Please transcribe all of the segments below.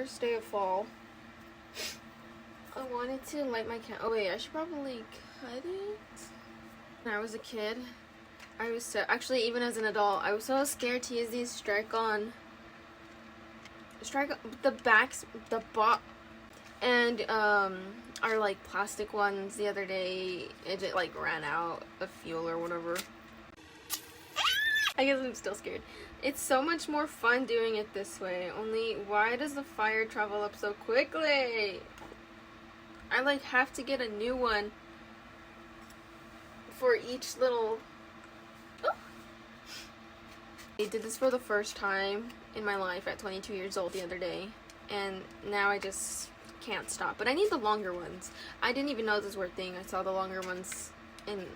first day of fall. I wanted to light my candle. Oh wait, I should probably cut it. When I was a kid, I was so, actually even as an adult, I was so scared to use these the backs, the bot, and our like plastic ones. The other day, it like ran out of fuel or whatever. I guess I'm still scared. It's so much more fun doing it this way. Only, why does the fire travel up so quickly? I like have to get a new one for each little... Oh. I did this for the first time in my life at 22 years old the other day, and now I just can't stop. But I need the longer ones. I didn't even know this were a thing. I saw the longer ones in...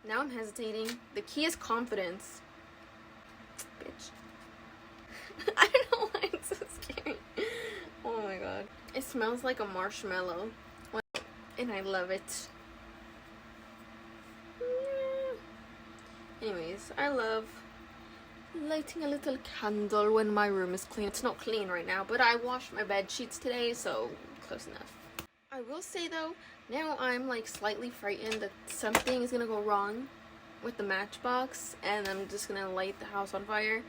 Now I'm hesitating. The key is confidence. Bitch. I don't know why it's so scary. Oh my god. It smells like a marshmallow. And I love it. Anyways, I love lighting a little candle when my room is clean. It's not clean right now, but I washed my bed sheets today, so close enough. I will say though, now I'm like slightly frightened that something is gonna go wrong with the matchbox and I'm just gonna light the house on fire.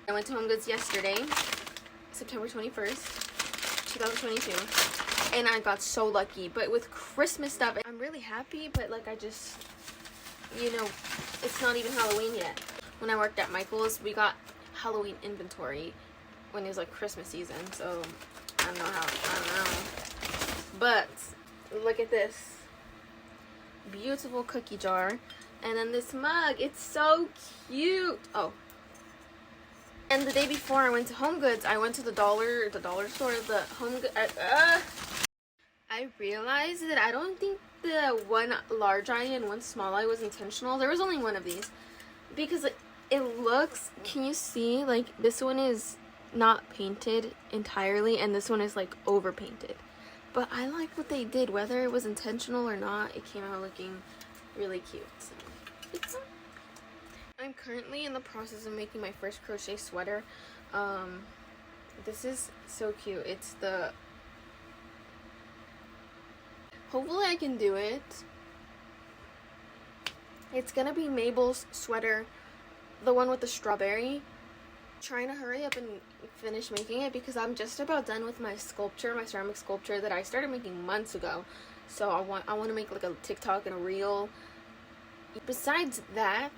I went to Home Goods yesterday, September 21st, 2022, and I got so lucky. But with Christmas stuff, I'm really happy, but like I just, you know, it's not even Halloween yet. When I worked at Michael's, we got Halloween inventory when it was like Christmas season, so I don't know. But look at this beautiful cookie jar, and then this mug. It's so cute. Oh, and the day before I went to Home Goods, I went to the dollar store, the Home Goods. I realized that I don't think the one large eye and one small eye was intentional. There was only one of these because it looks. Can you see? Like this one is not painted entirely and this one is like over painted, but I like what they did. Whether it was intentional or not, it came out looking really cute. So I'm currently in the process of making my first crochet sweater. This is so cute. It's the, hopefully I can do it. It's gonna be Mabel's sweater, the one with the strawberry. Trying to hurry up and finish making it because I'm just about done with my sculpture, my ceramic sculpture that I started making months ago. So I want to make like a TikTok and a reel. Besides that,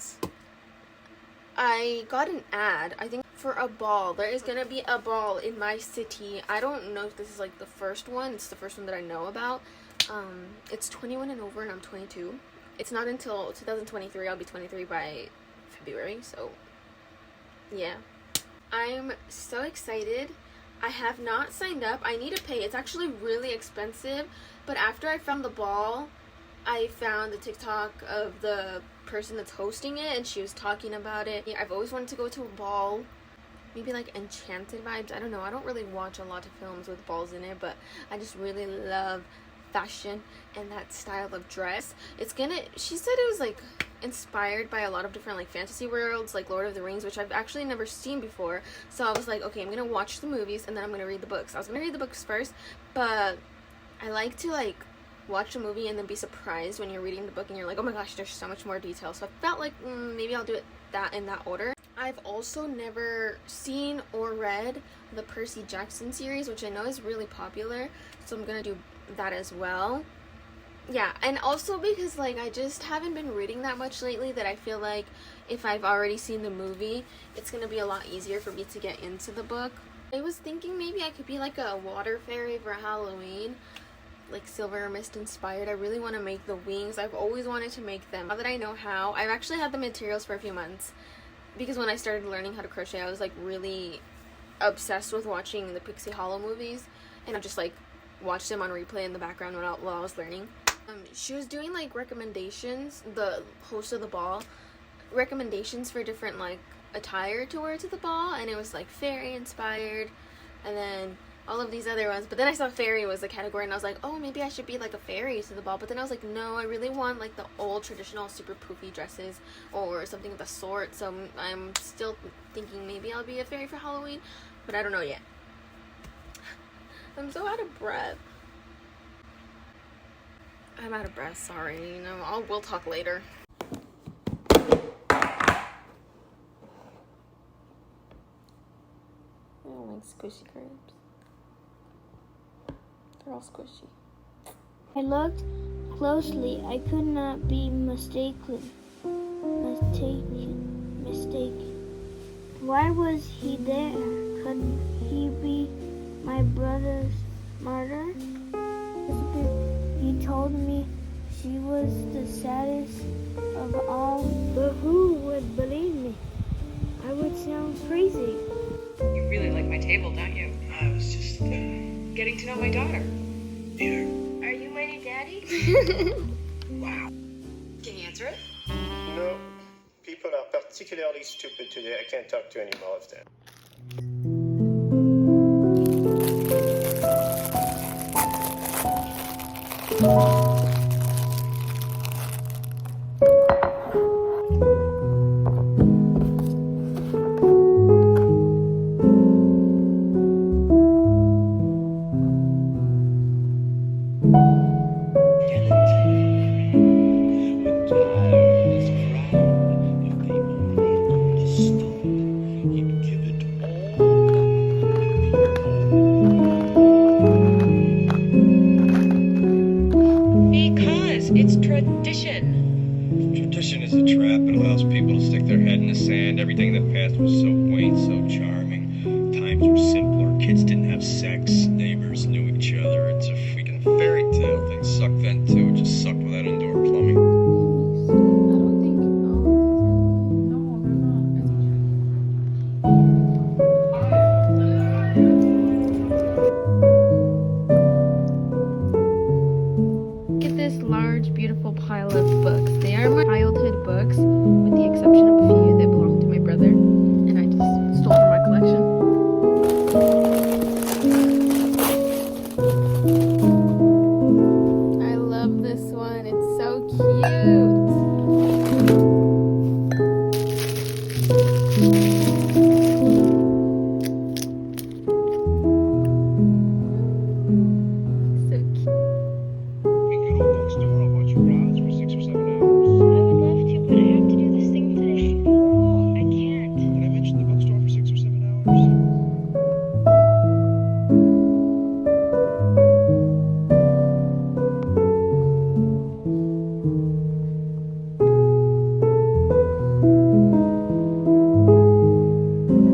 I got an ad, I think, for a ball. There is gonna be a ball in my city. I don't know if this is like the first one. It's the first one that I know about. It's 21 and over and I'm 22. It's not until 2023. I'll be 23 by February, so yeah. I'm so excited. I have not signed up. I need to pay. It's actually really expensive, but after I found the ball, I found the TikTok of the person that's hosting it and she was talking about it. I've always wanted to go to a ball, maybe like Enchanted vibes. I don't know. I don't really watch a lot of films with balls in it, but I just really love fashion and that style of dress. She said it was like inspired by a lot of different like fantasy worlds, like Lord of the Rings, which I've actually never seen before. So I was like, okay, I'm gonna watch the movies and then I'm gonna read the books. I was gonna read the books first, but I like to like watch a movie and then be surprised when you're reading the book and you're like, oh my gosh, there's so much more detail. So I felt like maybe I'll do it in that order. I've also never seen or read the Percy Jackson series, which I know is really popular, so I'm gonna do that as well. Yeah, and also because like I just haven't been reading that much lately, that I feel like if I've already seen the movie, it's gonna be a lot easier for me to get into the book. I was thinking maybe I could be like a water fairy for Halloween, like Silver Mist inspired. I really want to make the wings. I've always wanted to make them. Now that I know how, I've actually had the materials for a few months because when I started learning how to crochet, I was like really obsessed with watching the Pixie Hollow movies, and I just like watched them on replay in the background while I was learning. She was doing like recommendations, the host of the ball, recommendations for different like attire to wear to the ball, and it was like fairy inspired, and then all of these other ones. But then I saw fairy was a category and I was like, oh, maybe I should be like a fairy to the ball. But then I was like, no, I really want like the old traditional super poofy dresses or something of the sort. So I'm still thinking maybe I'll be a fairy for Halloween, but I don't know yet. I'm so out of breath. I'm out of breath, sorry. We'll talk later. I don't like squishy crabs. They're all squishy. I looked closely. I could not be mistaken. Why was he there? Could he be my brother's murderer? He told me she was the saddest of all, but who would believe me? I would sound crazy. You really like my table, don't you? I was just Getting to know my daughter. here. Are you my new daddy? Wow. Can you answer it? No, people are particularly stupid today. I can't talk to any more of them. Because it's tradition. Tradition is a trap. It allows people to stick their head in the sand. Everything in the past was so quaint, so charming. Times were simpler. Kids didn't have sex. Neighbors knew each other. It's a freaking fairy tale. Things sucked then too. It just sucked without indoor plumbing. I don't think all of these are. Look at this large, beautiful pile of books. They are my childhood books, with the exception of a few that belong to my brother, and I just stole from my collection. I love this one. It's so cute. So cute. We can go next door. I'll watch you browse for 6 or 7 hours. I would love to, but I have to do this thing today. I can't. Did I mention the bookstore for 6 or 7 hours?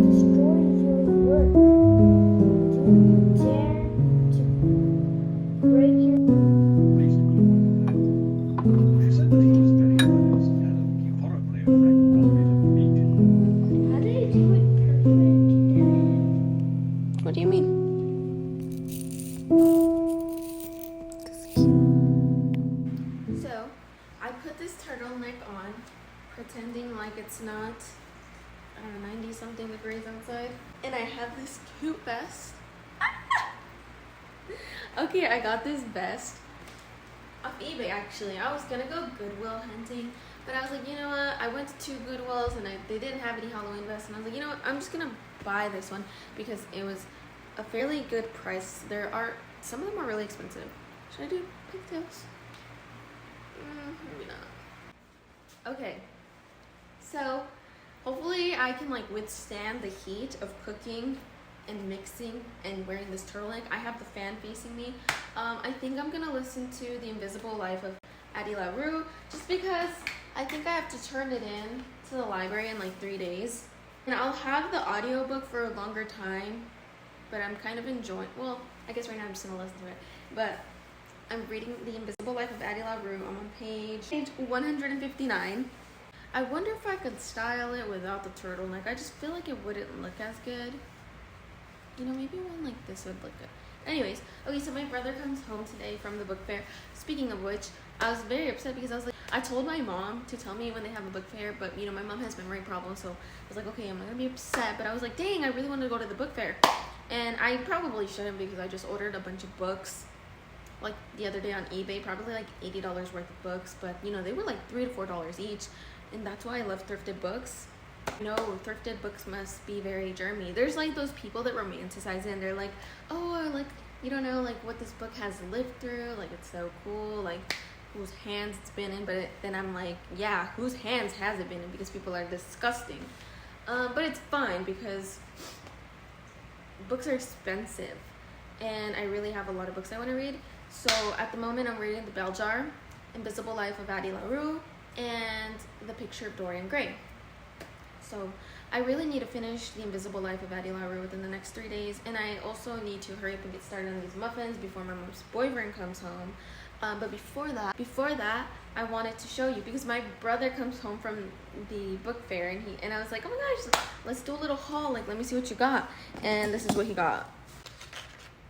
Destroys your work. Do you dare to break your... She said that he was very honest and horribly afraid of what made him meet. How do you do it perfect? What do you mean? So, I put this turtleneck on, pretending like it's not, I don't know, 90 something degrees outside. And I have this cute vest. Okay, I got this vest off eBay actually. I was gonna go Goodwill hunting, but I was like, you know what? I went to 2 Goodwills and they didn't have any Halloween vests, and I was like, you know what? I'm just gonna buy this one because it was a fairly good price. Some of them are really expensive. Should I do pigtails? Maybe not. Okay, so hopefully I can like withstand the heat of cooking and mixing and wearing this turtleneck. I have the fan facing me. I think I'm gonna listen to The Invisible Life of Addie LaRue just because I think I have to turn it in to the library in like 3 days. And I'll have the audiobook for a longer time, but I'm kind of enjoying, well, I guess right now I'm just gonna listen to it. But I'm reading The Invisible Life of Addie LaRue. I'm on page 159. I wonder if I could style it without the turtleneck. I just feel like it wouldn't look as good. You know, maybe one like this would look good. Anyways, okay, so my brother comes home today from the book fair. Speaking of which, I was very upset because I was like, I told my mom to tell me when they have a book fair, but you know, my mom has memory problems, so I was like, okay, I'm not gonna be upset, but I was like, dang, I really wanted to go to the book fair. And I probably shouldn't because I just ordered a bunch of books like the other day on eBay, probably like $80 worth of books, but you know, they were like $3 to $4 each, and that's why I love thrifted books. You know, thrifted books must be very germy. There's like those people that romanticize it and they're like, oh, like, you don't know like what this book has lived through, like it's so cool, like whose hands it's been in. But then I'm like, yeah, whose hands has it been in, because people are disgusting. But it's fine because books are expensive and I really have a lot of books I want to read. So at the moment I'm reading The Bell Jar, Invisible Life of Addie LaRue, and The Picture of Dorian Gray. So I really need to finish The Invisible Life of Addie LaRue within the next 3 days, and I also need to hurry up and get started on these muffins before my mom's boyfriend comes home. But before that, I wanted to show you, because my brother comes home from the book fair, and I was like, oh my gosh, let's do a little haul, like let me see what you got. And this is what he got.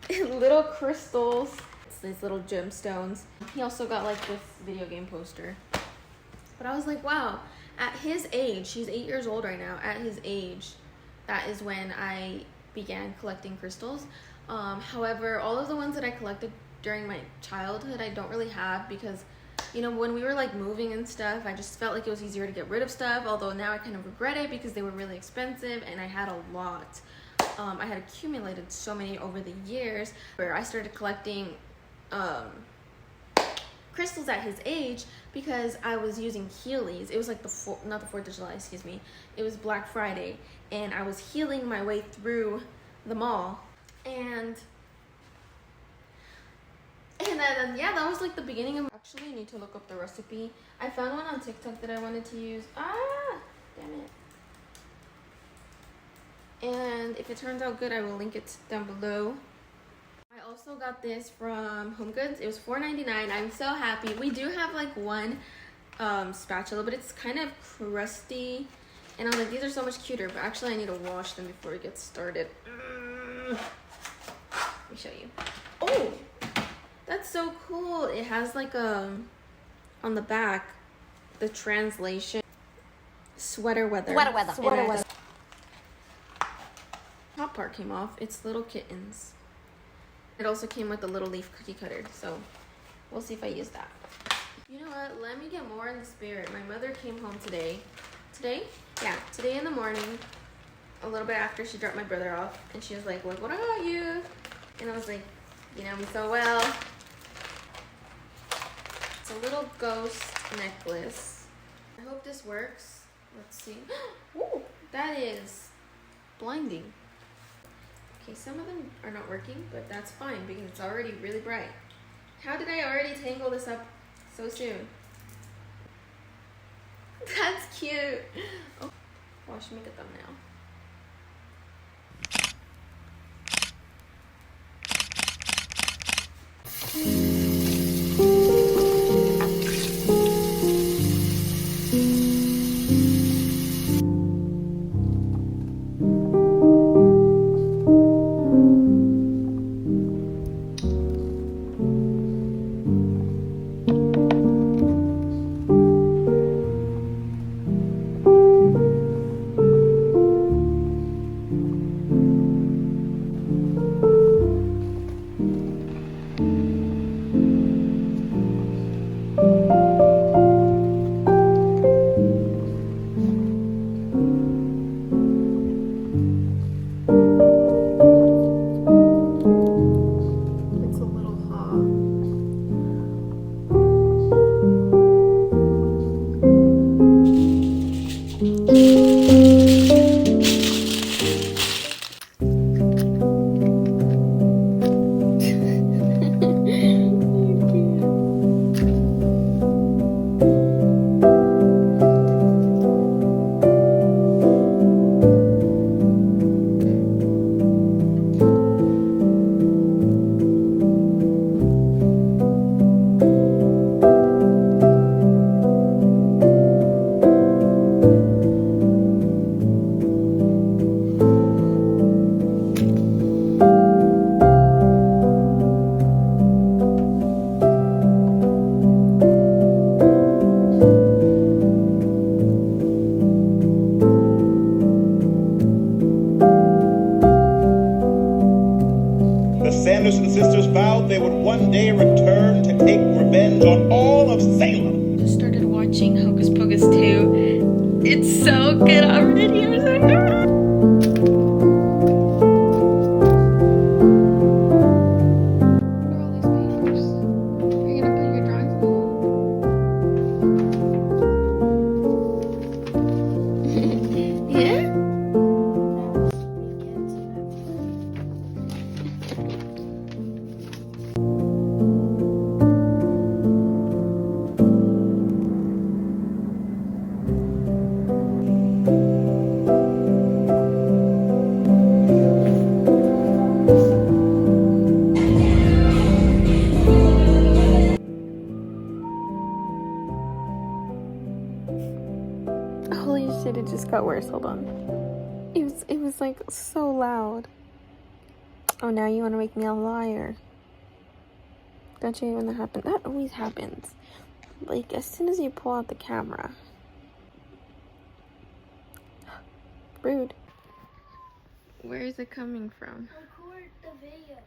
Little crystals, it's these little gemstones. He also got like this video game poster. But I was like, wow, at his age, he's 8 years old right now, at his age, that is when I began collecting crystals. However, all of the ones that I collected during my childhood I don't really have, because you know, when we were like moving and stuff, I just felt like it was easier to get rid of stuff, although now I kind of regret it because they were really expensive and I had a lot. I had accumulated so many over the years, where I started collecting crystals at his age because I was using Heelys. It was like not the 4th of July, excuse me. It was Black Friday and I was healing my way through the mall, and then yeah, that was like the beginning of. Actually, I need to look up the recipe. I found one on TikTok that I wanted to use. Damn it. And if it turns out good, I will link it down below. I also got this from Home Goods. It was $4.99. I'm so happy. We do have like one spatula, but it's kind of crusty. And I'm like, these are so much cuter, but actually I need to wash them before we get started. Let me show you. Oh! That's so cool. It has like on the back, the translation, sweater weather. Top part came off. It's little kittens. It also came with a little leaf cookie cutter, so we'll see if I use that. You know what? Let me get more in the spirit. My mother came home today. Today? Yeah, today in the morning, a little bit after she dropped my brother off, and she was like, "Look, what about you?" And I was like, "You know me so well." It's a little ghost necklace. I hope this works. Let's see. Ooh, that is blinding. Okay, some of them are not working, but that's fine because it's already really bright. How did I already tangle this up so soon? That's cute. Oh, I should make a thumbnail. Anderson sisters vowed they would one day return to take revenge on all of Salem. Just started watching Hocus Pocus 2. It's so good already. I'm so good. What are all these papers? Are you gonna put your drawings on the wall? Yeah? Holy shit, it just got worse. Hold on. It was like so loud. Oh, now you want to make me a liar. Don't you hate when that happens? That always happens. Like, as soon as you pull out the camera. Rude. Where is it coming from? Record the video.